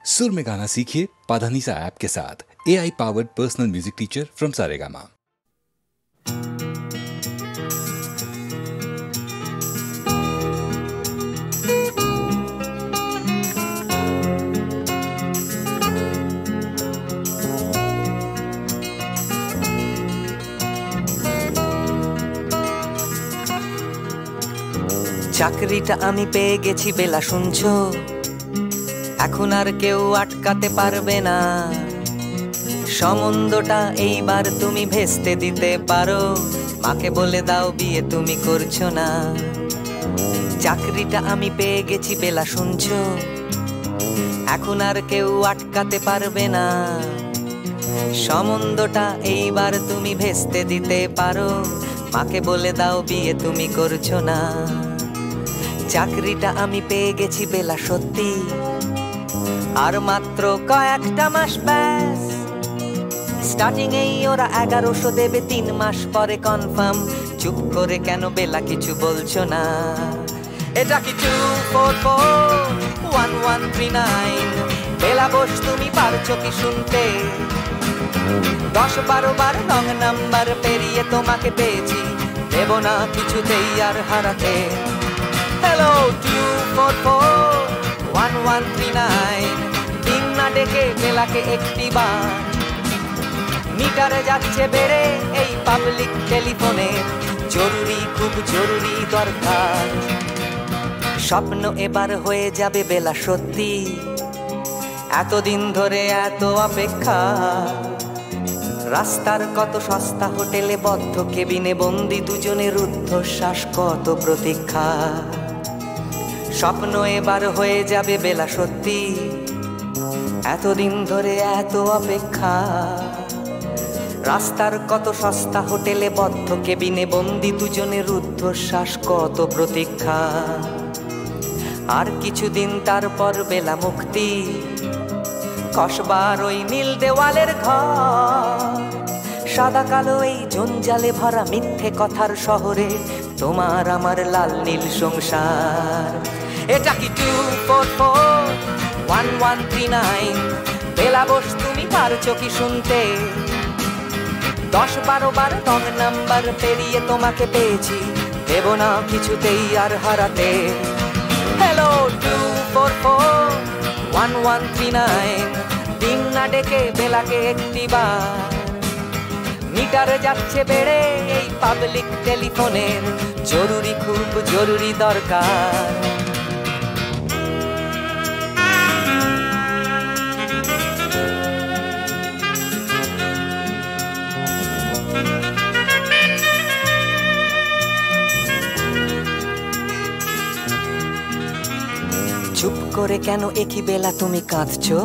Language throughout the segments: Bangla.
सुर में गाना सीखिए पाधानीसा ऐप के साथ। AI powered personal music teacher from Saregama. চাকরিটা আমি পেয়ে গেছি বেলা শুনছো, এখন আর কেউ আটকাতে পারবে না। সম্বন্ধটা এইবার তুমি ভেস্তে দিতে পারো, মাকে বলে দাও বিয়ে তুমি করছো না। চাকরিটা আমি পেয়ে গেছি বেলা শুনছো, এখন আর কেউ আটকাতে পারবে না। সম্বন্ধটা এইবার তুমি ভেস্তে দিতে পারো, মাকে বলে দাও বিয়ে তুমি করছো না। চাকরিটা আমি পেয়ে গেছি বেলা সত্যি, আর মাত্র কয়েকটা মাস ব্যাস। স্টার্টিং এই ওরা 1100 দেবে, 3 মাস পরে কনফার্ম। চুপ করে কেন বেলা কিছু বলছো না? এটা কি 2441139? বেলা বস তুমি পারছো কি শুনতে? 10-12 বার রং নাম্বার পেরিয়ে তোমাকে পেয়েছি, দেব না কিছুতেই আর হারাতে। হ্যালো 2441139, দিন না ডেকে বেলাকে একটি বার। মিটারে যাচ্ছে বেড়ে এই পাবলিক টেলিফোনের, জরুরি খুব জরুরি দরকার। স্বপ্ন এবার হয়ে যাবে বেলা সত্যি, এতদিন ধরে এত অপেক্ষা। রাস্তার কত সস্তা হোটেলে বদ্ধ কেবিনে বন্দি দুজনের রুদ্ধশ্বাস, কত প্রতীক্ষা। স্বপ্ন এবার হয়ে যাবে বেলা সত্যি, এতদিন ধরে এত অপেক্ষা। রাস্তার কত সস্তা হোটেলে বদ্ধ কেবিনে বন্দি দুজনের রুদ্ধশ্বাস, কত প্রতীক্ষা। আর কিছুদিন তারপর বেলা মুক্তি, কসবার ওই নীল দেওয়ালের ঘর। সাদা কালো এই জঞ্জালে ভরা মিথ্যে কথার শহরে তোমার আমার লাল নীল সংসার। এটা কি 2441139? বেলা বস তুমি পারছো কি শুনতে? 10-12 বার রং নাম্বার পেরিয়ে তোমাকে পেয়েছি, দেব না কিছুতেই আর হারাতে। হ্যালো 2441139, দিন না ডেকে বেলাকে একটি বার। মিটারে যাচ্ছে বেড়ে এই পাবলিক টেলিফোনের, জরুরি খুব জরুরি দরকার। চুপ করে কেন একই বেলা তুমি কাঁদছো?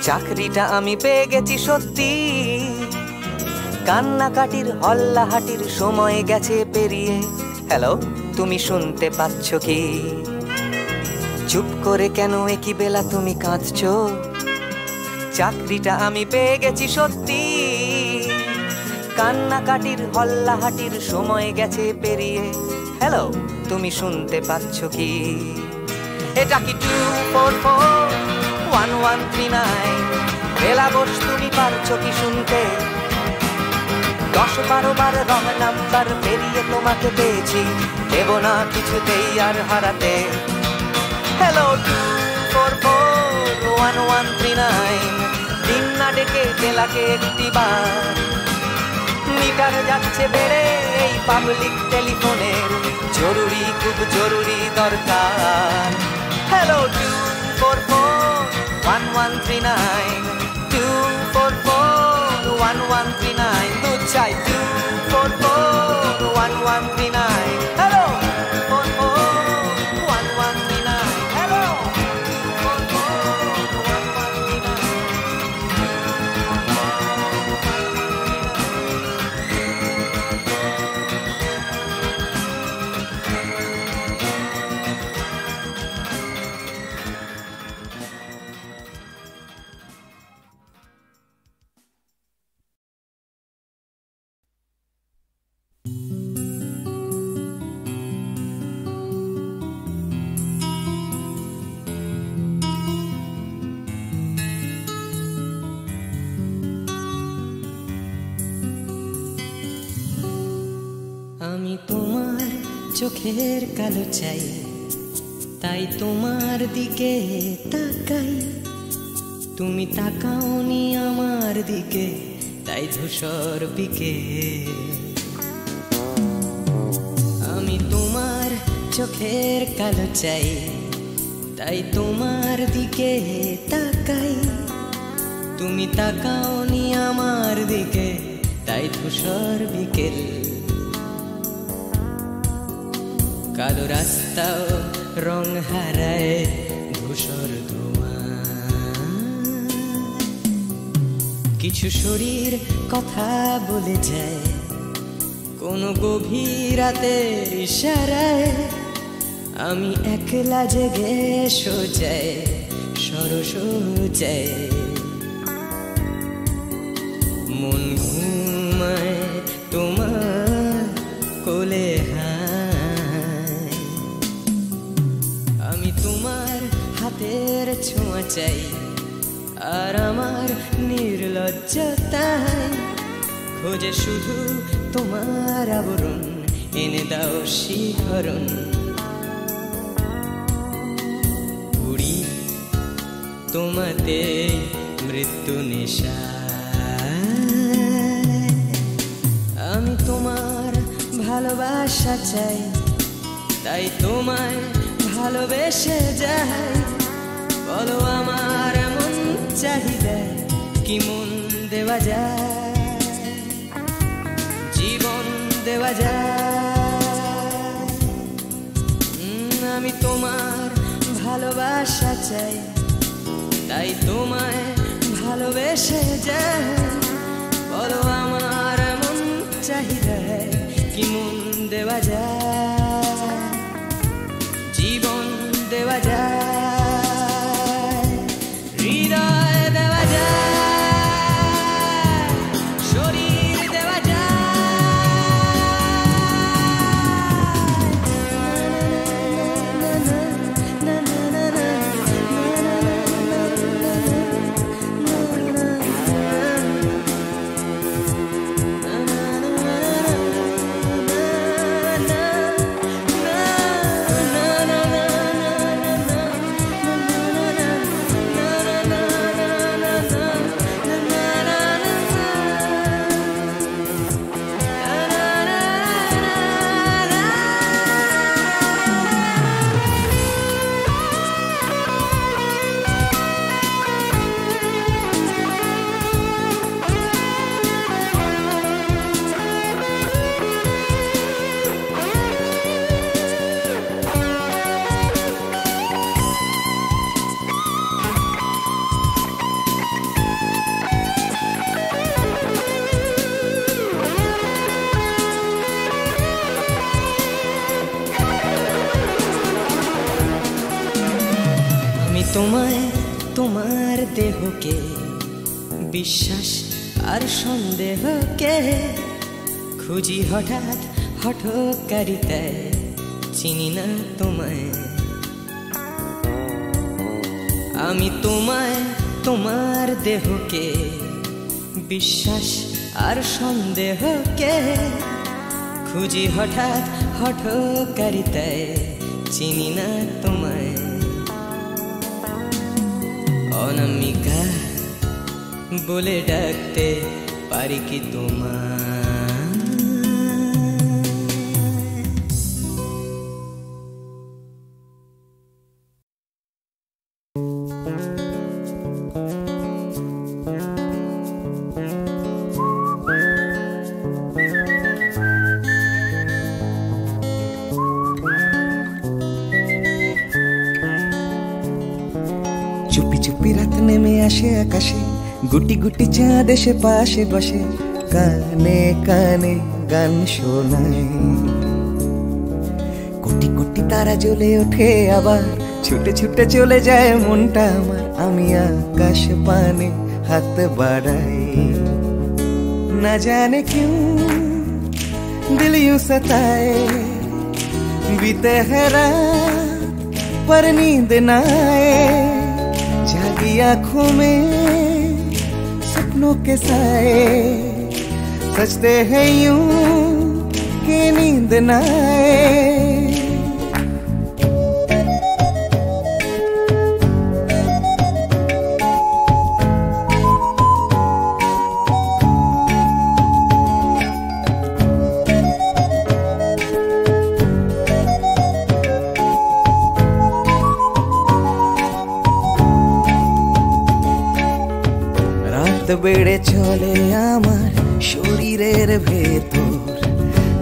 চাকরিটা আমি পেয়ে গেছি সত্যি, কান্নাকাটির হল্লাহাটির সময় গেছে পেরিয়ে। হ্যালো তুমি শুনতে পাচ্ছ কি? চুপ করে কেন একই বেলা তুমি কাঁদছো? চাকরিটা আমি পেয়ে গেছি সত্যি, কান্নাকাটির হল্লাহাটির সময় গেছে পেরিয়ে। হ্যালো তুমি শুনতে পাচ্ছ কি? এটা কি 2441139? বেলা বস তুমি পারছো কি শুনতে? 10-12 বার রং নাম্বার পেরিয়ে তোমাকে পেয়েছি, দেব না কিছুতেই আর হারাতে। হ্যালো 2441139, দিন না ডেকে বেলাকে একটি বার। মিটার যাচ্ছে বেড়ে এই পাবলিক টেলিফোনের, জরুরি খুব জরুরি দরকার। হ্যালো 2441139, 2441139, দুধ চাই 2441139। Hello 2441139, hello 2441139। চোখের কালো চাই, তাই তোমার দিকে তাকাই। তুমি তাকাওনি আমার দিকে, তাই ধূসর বিকেল। আমি তোমার চোখের কালো চাই, তাই তোমার দিকে তাকাই। তুমি তাকাওনি আমার দিকে, তাই ধূসর বিকেল। কালো রাস্তাও রং হারায় ধূসর ধোঁয়া। কিছু শরীর কথা বলে যায় কোনো গভীর রাতের ইশারায়। আমি একলা জেগে সোজায় সরস যায়, মন ঘুমায় তোমার কোলে হায়। আমি তোমার হাতের ছোঁয়া চাই, আর আমার নির্লজ্জতায় খোঁজে শুধু তোমার আবরণ। এনে দাও শিহরণ, উড়ি তোমাতে মৃত্যু নেশা। আমি তোমার ভালোবাসা চাই, তাই তোমায় ভালোবেসে যাই। বলো আমার এমন চাহিদা কি মন দেওয়া যায়, জীবন দেওয়া যায়। আমি তোমার ভালোবাসা চাই, তাই তোমায় ভালোবেসে যাই। বলো আমার এমন চাহিদা কি মন দেওয়া যায়, জীবন দেওয়া যায়, হৃদয় দেওয়া যায়, শরীর দেওয়া তোমায় তোমার দেহকে বিশ্বাস আর সন্দেহকে খুঁজি হঠাৎ হঠকারিতায় চিনি না তোমায়। আমি তোমায় তোমার দেহকে বিশ্বাস আর সন্দেহকে খুঁজি হঠাৎ হঠকারিতায় চিনি না তোমায়। অনামিকা বলে ডাকতে পারি কি তোমায়? চুপি চুপি রাত নেমে আসে আকাশে, গুটি গুটি চাঁদ এসে পাশে বসে, কানে কানে গান শোনায়। কোটি কোটি তারা জ্বলে ওঠে আবার, ছুটে ছুটে চলে যায় মনটা আমার। আমি আকাশ পানে হাত বাড়াই, না জানে क्यों दिल यूं सताए। बीते है रात पर नींद न आए, जागी आँखों में सपनों के साए। सजते हैं यूं कि नींद न आए। রাত বেড়ে চলে আমার শরীরের ভেতর,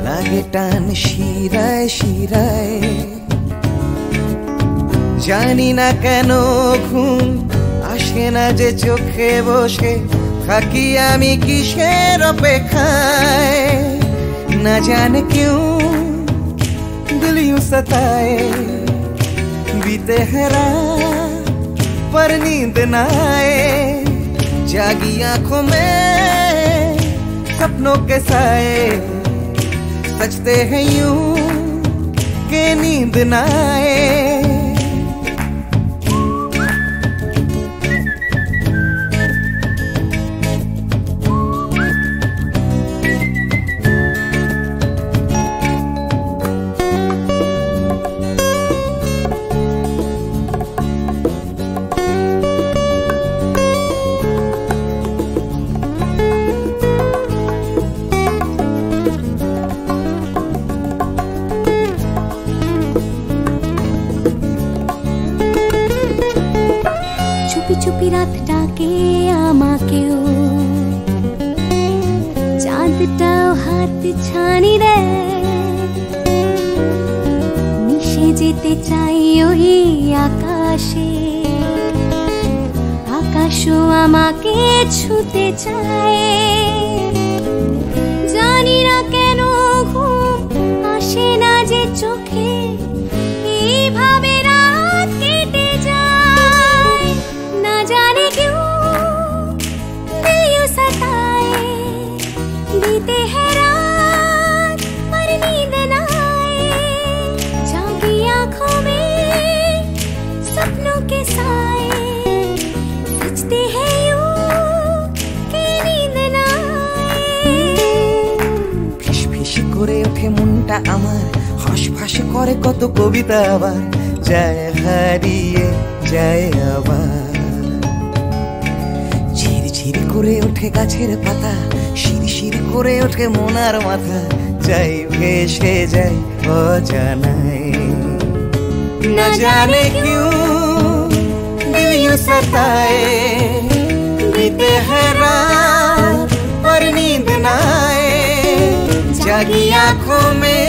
লাগে টান শিরায় শিরায়। জানি না কেন ঘুম আসে না যে চোখে, বসে থাকি আমি কিসের অপেক্ষায়। না জানে क्यों दिल यूं सताए, बीते है रात पर नींद ना आए। जागी आंखों में सपनों के साए, सजते हैं यूं के नींद ना आए। চুপি রাত ডাকে আমাকেও, চাঁদটাও হাত ছানি দেয়। মিশে যেতে চাই ওই আকাশে, আকাশও আমাকে ছুতে চায়। জানি না কেন ঘুম আসে না যে চোখে, এইভাবে রাত কেটে যায়। না জানে क्यों दिल यूं सताए, बीते है रात पर नींद ना आए। जागी आंखों में सपनों के साए, सजते हैं यूं कि नींद ना आए। ফিস ফিস করে ওঠে মনটা আমার, হাঁসফাঁস করে কত কবিতা আবার, যায় হারিয়ে যায় আবার। ঝিরঝির করে ওঠে গাছের পাতা, শিরশির করে ওঠে মনার মাথা, যাই ভেসে যায় অজানায়। না জানে क्यों दिल यूं सताए, बीते है रात पर नींद ना आए। जागी आंखों में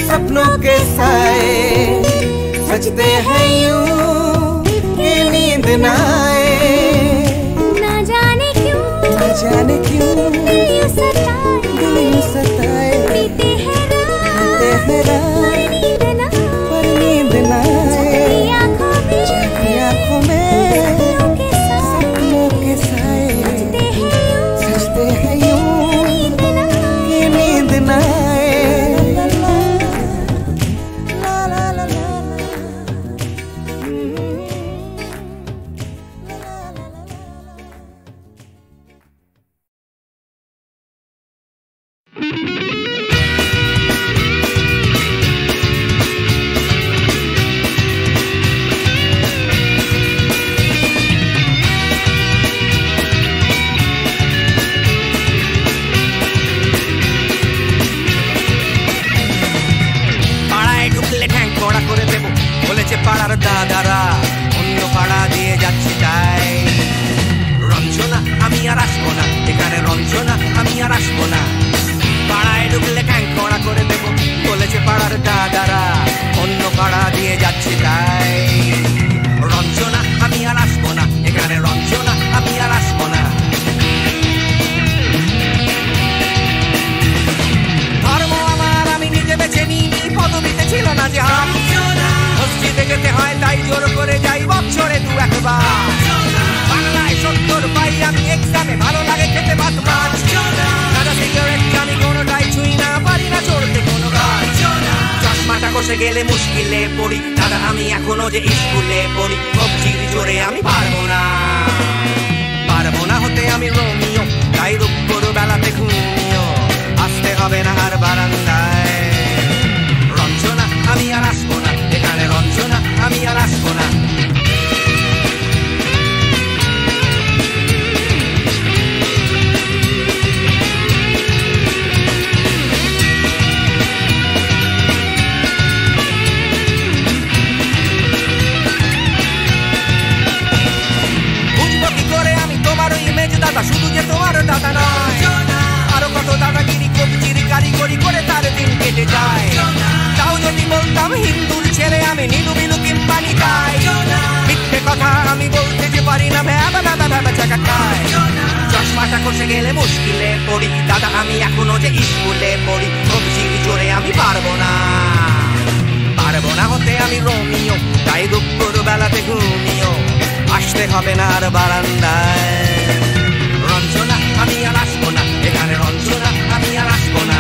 सपनों के साए, सजते हैं यूं कि नींद ना आए। ना जाने क्यों दिल यूं सताए, बीते है रात पर नींद ना आए। जागी आंखों में सपनों के साए, सजते हैं यूं कि नींद ना आए। ला ला ला ला পাড়ার দাদারা অন্য পাড়া দিয়ে যাচ্ছি তাই। রঞ্জনা আমি আর আসবো না, এখানে রঞ্জনা আমি আর আসবো না। পাড়ায় ঢুকলে ঠ্যাং কড়া করে দেবো, বলেছে পাড়ার দাদারা অন্য পাড়া দিয়ে যাচ্ছি তাই। রঞ্জনা আমি আর আসবো না, এখানে রঞ্জনা আমি আর আসবো না। ধর্ম আমার আমি নিজে বেছে নিইনি, পদবিতে ছিল না যে মসজিদে যেতে হয় তাই জোর করে যাই বছরে দু একবার। বাংলায় 70 পাই আমি এক্সামে, ভালো লাগে খেতে ভাত মাছ। দাদা সিগারেট আমি কোনোটাই ছুঁই না, পারি না চড়তে কোনো গাছ। চশমাটা কষে গেলে মুশকিলে পড়ি, দাদা আমি এখনো যে স্কুলে পড়ি। কবজির জোরে আমি পারবো না, পারবো না হতে আমি রোমিও, তাই দুপুর বেলাতে ঘুমিও, আসতে হবে না আর বারান্দায়। রঞ্জনা আমি আর আসবো না, এখানে রঞ্জনা আমি আর আসবো না। যে যায়। তাও যদি বলতাম হিন্দুর ছেলে আমি, নীলু বিলু কিম্পানি খাই। মিথ্যে কথা আমি বলতে যে পারি না, ভ্যাবা ভ্যাবা ভ্যাবা চাকা খায়। চশমাটা খসে গেলে মুশকিলে পড়ি, দাদা আমি এখনো যে স্কুলে পড়ি। কবজির জোরে আমি পারবো না, পারবো না হতে আমি রোমিও। তাই দুপুর বেলাতে ঘুমিও, আসতে হবে না আর বারান্দায়। রঞ্জনা আমি আর আসবো না এখানে, রঞ্জনা আমি আর আসবো না।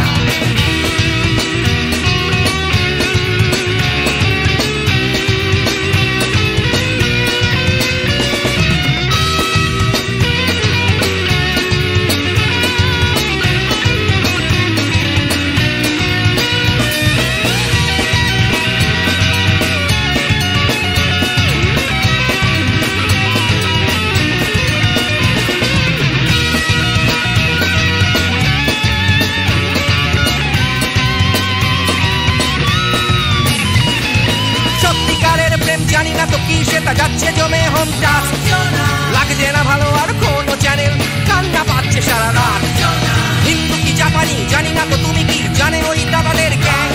জানি না তো কি সেটা যাচ্ছে জমে হোম টাচ। লাগছে না ভালো আর কোনো চ্যানেল, কান্না পাচ্ছে সারা রাত। হিন্দু কি জাপানি জানি না তো তুমি কি জানে ওই দাদাদের গ্যাং।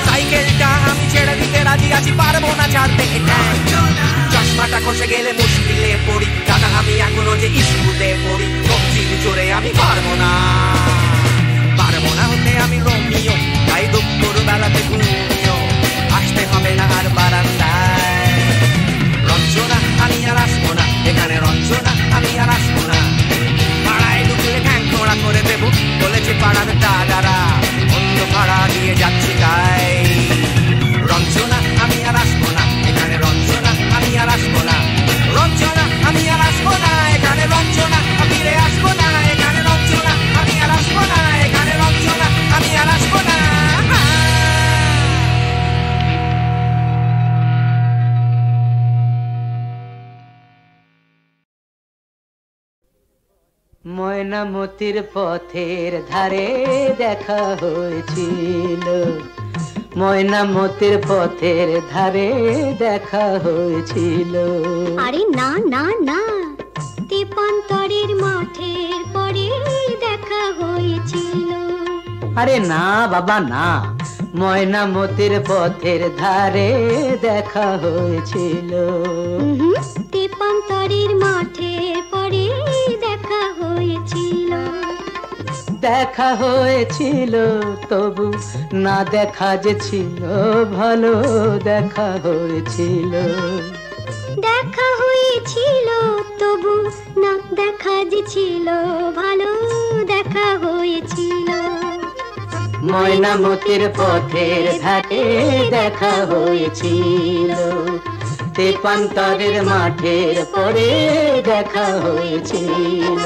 সাইকেলটা আমি ছেড়ে দিতে রাজি আছি, পারবো না ছাড়তে গ্যাং। চশমাটা খসে গেলে মুশকিলে পড়ি, দাদা আমি এখনো যে স্কুলে পড়ি। কবজির জোরে আমি পারবো না, পারবো না হতে আমি রোমিও। তাই দুপুর বেলাতে ঘুমিও, আসতে হবে না আর বারান্দায়। রঞ্জনা আমি আর আসবো না এখানে, রঞ্জনা আমি আর আসবো না। পাড়ায় ঢুকলে ঠ্যাং খোঁড়া করে দেবো বলেছে পাড়ার দাদারা, অন্য পাড়া দিয়ে যাচ্ছি তাই। রঞ্জনা আমি আর আসবো না এখানে, রঞ্জনা আমি আর আসবো না। রঞ্জনা আমি আর আসবো না এখানে, রঞ্জনা ফিরে আসবো না এখানে। রঞ্জনা আমি আর আসবো না এখানে, রঞ্জনা আমি আর আসবো না। ময়নামতির পথের ধারে দেখা হয়েছিল, ময়নামতির পথের ধারে দেখা হয়েছিল। আরে না না না, তেপান্তরের মাঠের পরে দেখা হয়েছিল। আরে না বাবা না, ময়নামতির পথের ধারে দেখা হয়েছিল। তেপান্তরের মাঠের পরে দেখা হয়েছিল। দেখা হয়েছিল তবু না দেখা যে ছিল ভালো, দেখা হয়েছিল। দেখা হয়েছিল তবু না দেখা যে ছিল ভালো, দেখা হয়েছিল। ময়নামতির পথের ধারে দেখা হয়েছিল, তেপান্তরের মাঠের পরে দেখা হয়েছিল।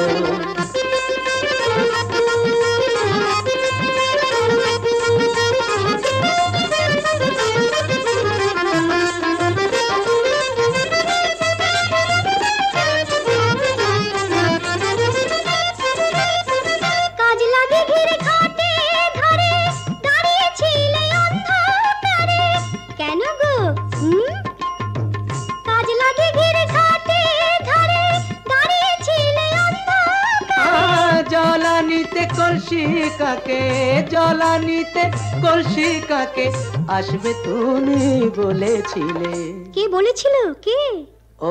কলসি কাকে জলানিতে, কলসি কাকে আসবে তুমি বলেছিলে। কে বলেছিল? কে?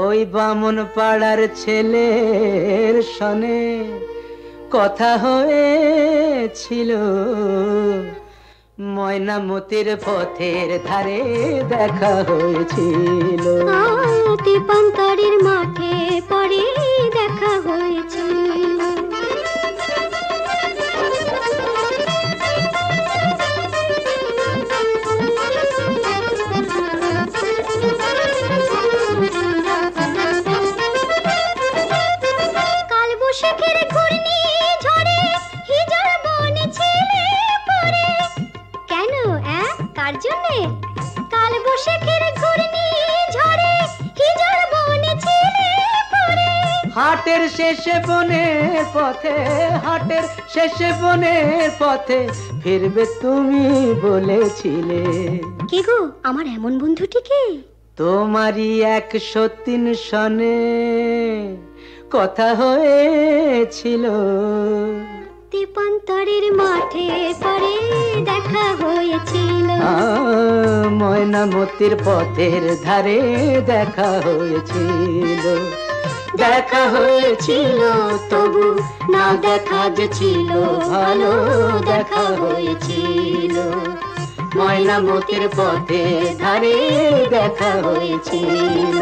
ওই বামন পাড়ার ছেলের সনে কথা হয়েছিল। ময়নামতির পথের ধারে দেখা হয়েছিল। তেপান্তরের মাঠে পরে দেখা হয়েছিল। হাটের শেষে বনের পথে, হাটের শেষে বনের পথে ফিরবে তুমি বলেছিলে। কে গো আমার এমন বন্ধুটিকে? তোমারই 103 সনে কথা হয়েছিল। তেপান্তরের মাঠে পরে দেখা হয়েছিল। ময়নামতির পথের ধারে দেখা হয়েছিল। দেখা হয়েছিল তবু না দেখা যে ছিল ভালো দেখা হয়েছিল। ময়নামতির পথের ধারে দেখা হয়েছিল।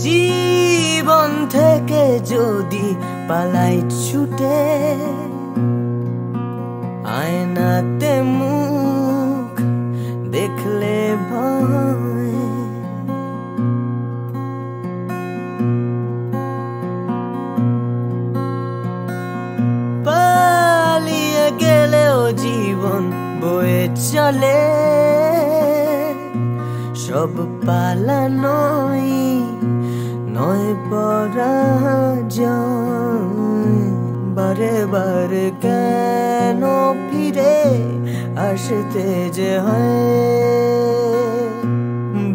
জীবন থেকে যদি পালাই ছুটে, আয়নাতে মুখ দেখলে ভয়, পালিয়ে গেলেও জীবন বয়ে চলে। সব পালানোই নয় পরাজয়। বারে বারে কেন ফিরে আসতে যে হয়,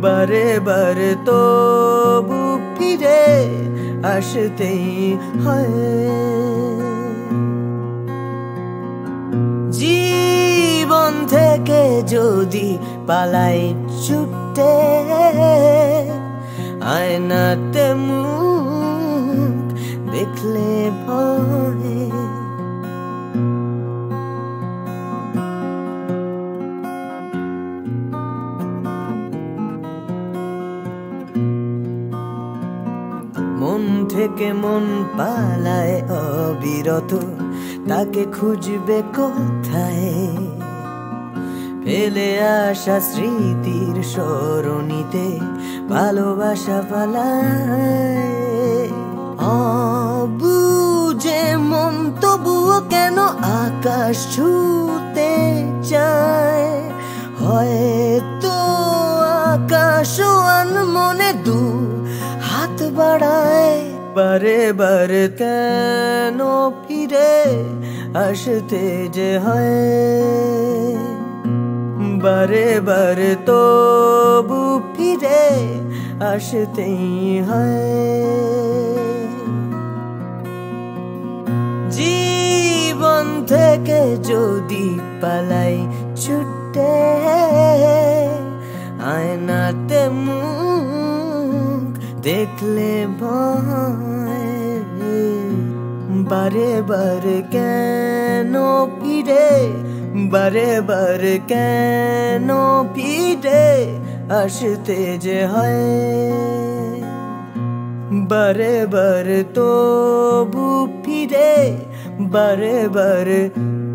বারে বারে তবু ফিরে আসতেই হয়। জীবন থেকে যদি পালাই ছুটে, আয়নাতে মুখ দেখলে ভয়। মন থেকে মন পালায় অবিরত, তাকে খুঁজবে কোথায়? ফেলে আসা স্মৃতির সরণিতে ভালোবাসা পালায়। অবুঝে মন তবুও কেন আকাশ ছুতে চায়? হয়তো আকাশ মনে দু হাত বাড়ায়। বারে বারে কেন ফিরে আসতে যে হয়, বারে বারে তবু ফিরে আসতেই হয়। জীবন থেকে যদি পালাই ছুটে, আয়নাতে মুখ দেখলে ভয়। বারে বারে কেন ফিরে, বারে বারে কেন ফিরে আসতে যে হয়, বারে বারে তবু ফিরে, বারে বারে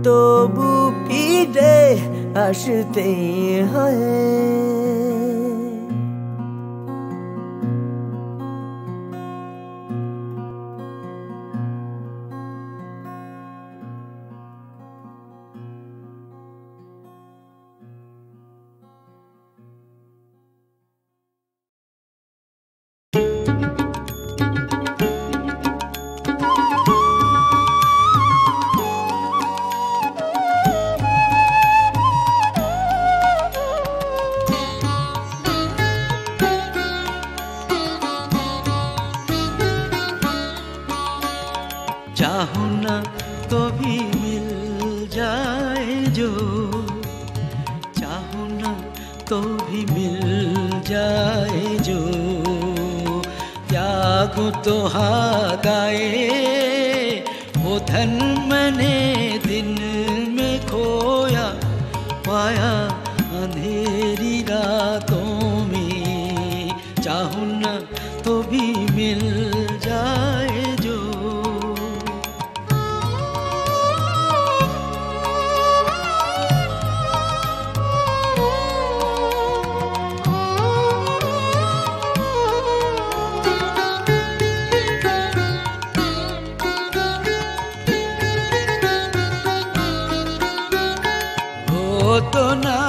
তবু ফিরে আসতেই হয়। चाहो ना तो भी मिल जाए जो, चाहो ना तो भी मिल जाए जो। त्यागो तो हागाए वो धन मैंने दिन में खोया पाया अंधेरी रातों में। चाहो ना तो भी मिल जाए जो। तो ना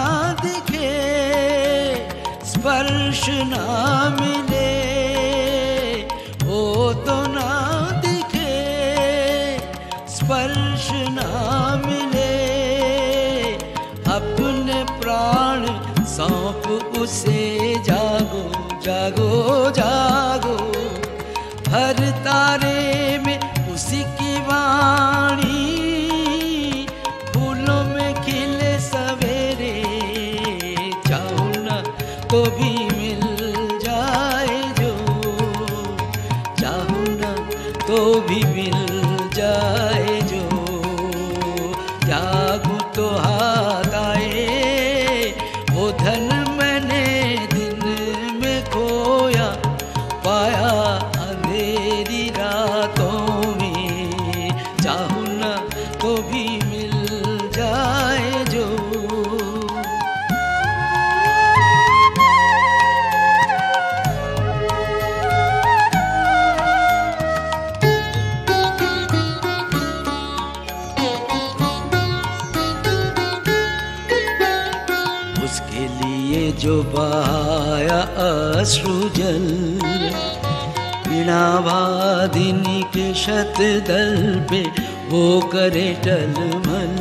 दिखे स्पर्श ना मिले, हो तो ना दिखे स्पर्श ना मिले, अपने प्राण सौंप उसे जागो जागो जागो, हर तारे में उसी की वाणी, फूलों में खिले सवेरे, चाहो ना तो भी मिल जाए जो, चाहो ना तो भी मिल जाए जो, जागो तो हाथ आए वो धन मैंने दिन में खोया, पाया अंधेरी रातों में, चाहूं ना तो भी मिल जाए जो। उसके लिए जो बहाया अश्रुजल, वीणावादिनी के शतदल पे वो करे टलमल,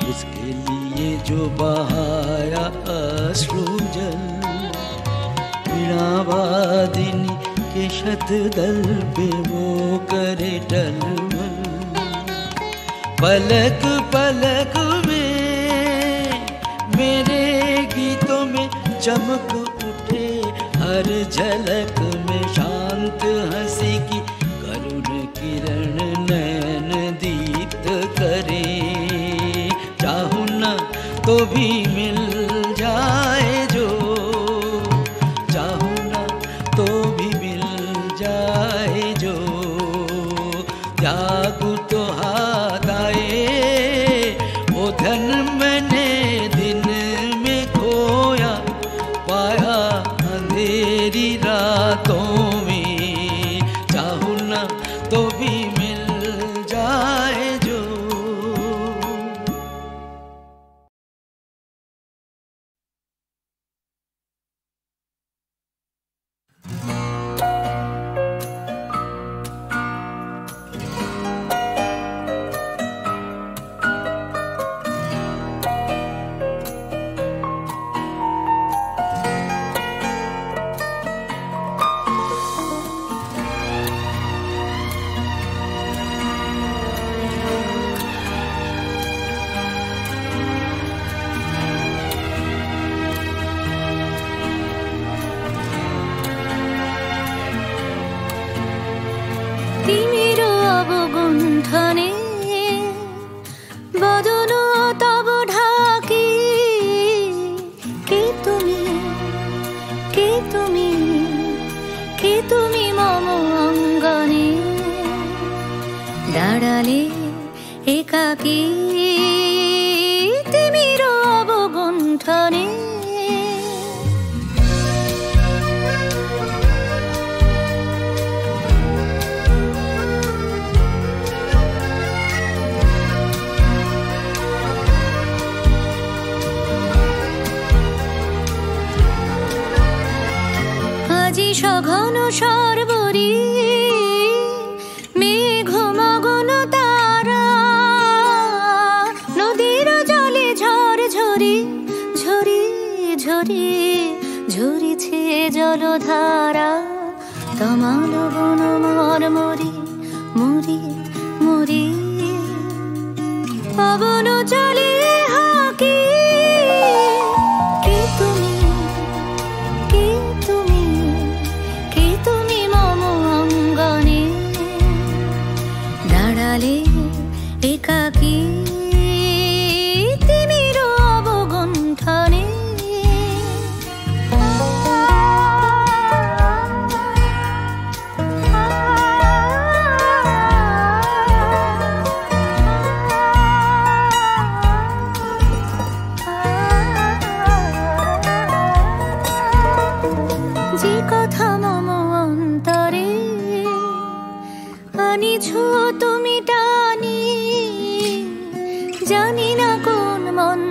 उसके लिए जो बहाया अश्रुजल, वीणावादिनी के शतदल पे वो करे टलमल, पलक पलक में मेरे गीतों में चमक उठे, हर झलक में शांत हंसी की करुण किरण नैन दीप्त करे, चाहूं ना तो भी मिल जाए जो, चाहूं ना तो भी मिल जाए जो, जागो तो हाथ आए वो धन मैंने दिन में खोया, पाया अंधेरी रातों में, चाहूं ना तो भी मिल जाए जो। তিমির অবগুণ্ঠনে বদন তব ঢাকি, কে তুমি কে তুমি কে তুমি মম অঙ্গনে, দাঁড়ালে একাকী তিমির অবগুণ্ঠনে, সঘন সর্বরী মেঘ মগন তারা, নদীর জলে ঝড় ঝরি ঝরি ঝরি ঝরিছে জলধারা, তমাল বন মরমরি মরি মরি, পবন চলে হাকি, কে তুমি কে তুমি কে তুমি মম অঙ্গনে, দাঁড়ালে একাকী তিমির অবগুণ্ঠনে। যে কথা মম অন্তরে আনিছো তুমি টানি, জানি না কোন মন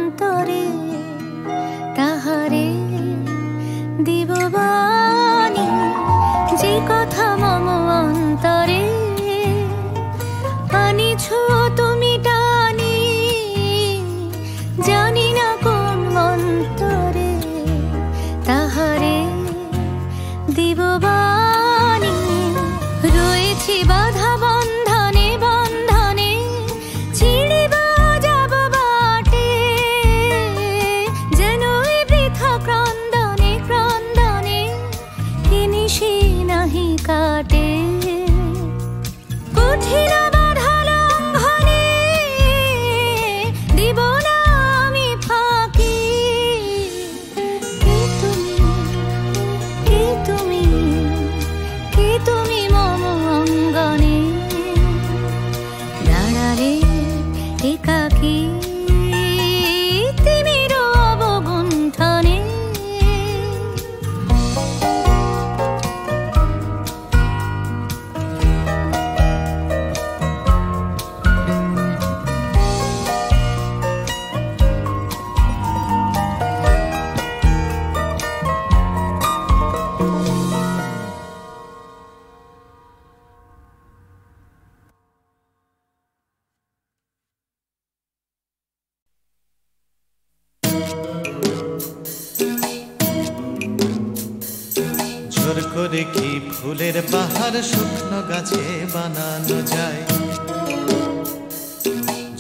করে কি ফুলের বাহার শুকনো গাছে বানানো যায়,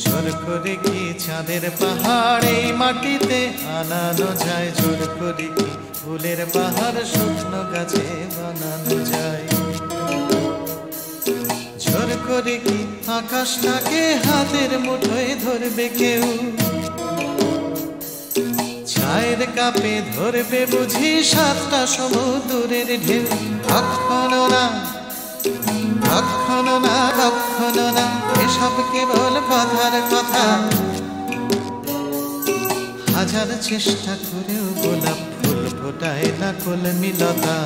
জোর করে কি চাঁদের পাহাড় এই মাটিতে আনানো যায়, জোর করে কি ফুলের বাহার শুকনো গাছে বানানো যায়, জোর করে কি আকাশটাকে হাতের মুঠোয় ধরবে কেউ, চায়ের কাপে ধরবে বুঝি সাতটা সমুদ্রের ঢেউ। কখনো না কখনো না কখনো না এসব কেবল কথার কথা, হাজার চেষ্টা করেও গোলাপ ফুল ফোটায় না কলমিলতা,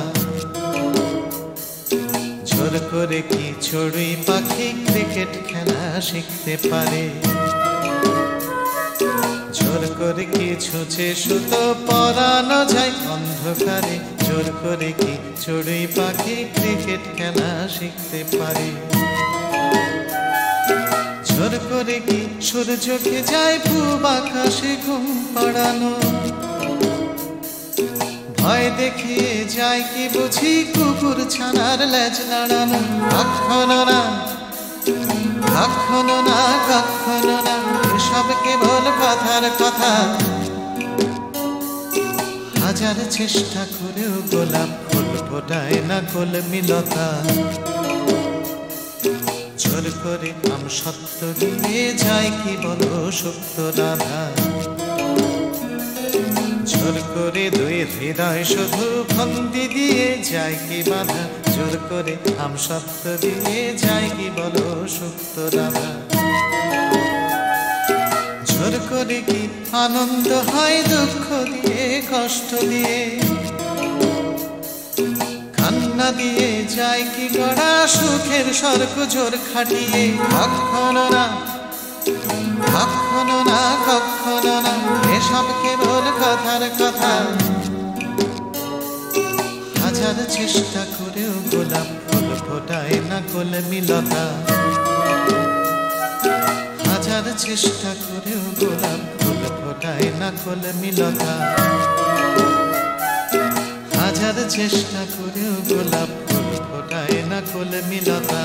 জোর করে কি চড়ুই পাখি ক্রিকেট খেলা শিখতে পারে, জোর করে কি ছুঁচে সুতো পরানো যায় অন্ধকারে, জোর করে কি চড়ুই পাখি ক্রিকেট খেলা শিখতে পারে, জোর করে কি সূর্যকে যায় পূব আকাশে ঘুম পাড়ানো, ভয় দেখিয়ে যায় কি বুঝি কুকুর ছানার লেজ নাড়ানো। কখনো না কখনো না কখনো না এসব কেবল কথার কথা, হাজার চেষ্টা করেও গোলাপ ফুল ফোটায় না কলমিলতা, জোর করে আম সত্য দিয়ে যায় কি বলো সত্য রাধা, জোর করে দুই হৃদয় শুধু ফন্দি দিয়ে যায় কি বাধা, জোর করে আম সত্য দিয়ে যায় কি বলো সত্য রাধা, জোর করে কি আনন্দ হয় দুঃখ দিয়ে কষ্ট দিয়ে, কান্না দিয়ে যায় কি গড়া সুখের স্বর্গ জোর খাটিয়ে। কখনো না কখনো না কখনো না এসব কেবল কথার কথা, হাজার চেষ্টা করেও গোলাপ ফুল ফোটায় না কলমিলতা, হাজার চেষ্টা করেও গোলাপ ফুল ফোটায় না কলমিলতা, হাজার চেষ্টা করেও গোলাপ ফুল ফোটায় না কলমিলতা।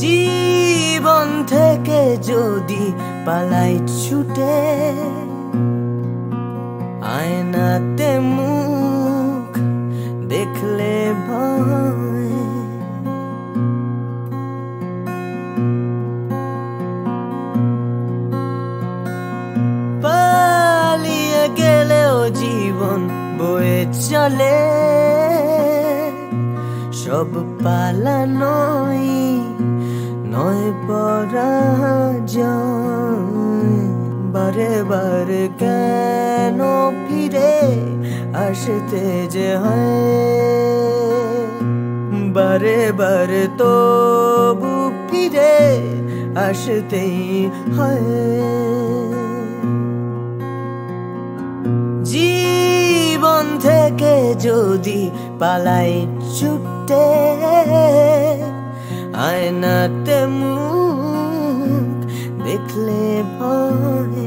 জীবন থেকে যদি পালাই ছুটে, আয়নাতে মুখ দেখলে ভয়, পালিয়ে গেলেও জীবন বয়ে চলে, সব পালানোই নয় পরাজয়, বারে বারে কেন ফিরে আসতে যে হয়, বারে বারে তবু ফিরে আসতেই হয়। জীবন থেকে যদি পালাই ছুটে, আয়নাতে মুখ দেখলে ভয়,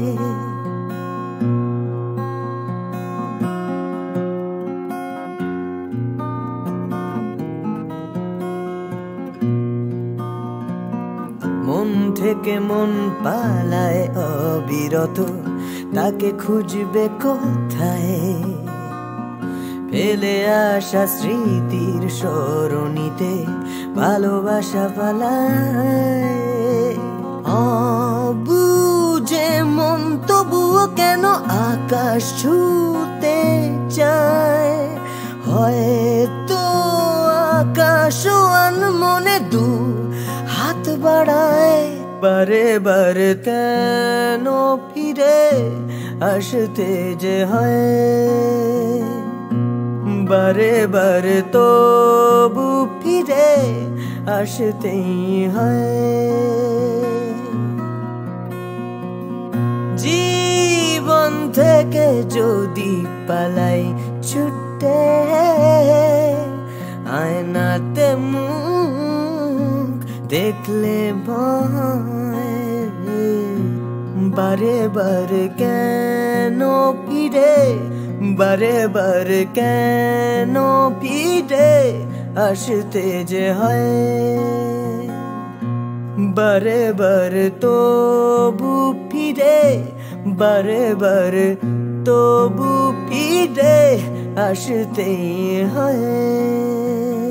মন থেকে মন পালায় অবিরত, তাকে খুঁজবে কোথায়, ফেলে আসা স্মৃতির সরণিতে ভালোবাসা পালায়। অবুঝে মন তবুও কেন আকাশ ছুঁতে চায়, হয়তো আকাশও দু হাত বাড়ায় বারে বারে কেন ফিরে আসতে যে হয় বারে বারে তবু ফিরে আসতেই হয় জীবন থেকে যদি পালাই ছুটে আয়নাতে মুখ দেখলে ভয় বারে বারে কেন ফিরে বারে বারে কেন ফিরে আসতে যে হয় বারে বারে তবু ফিরে বারে বারে তবু ফিরে আসতেই হয়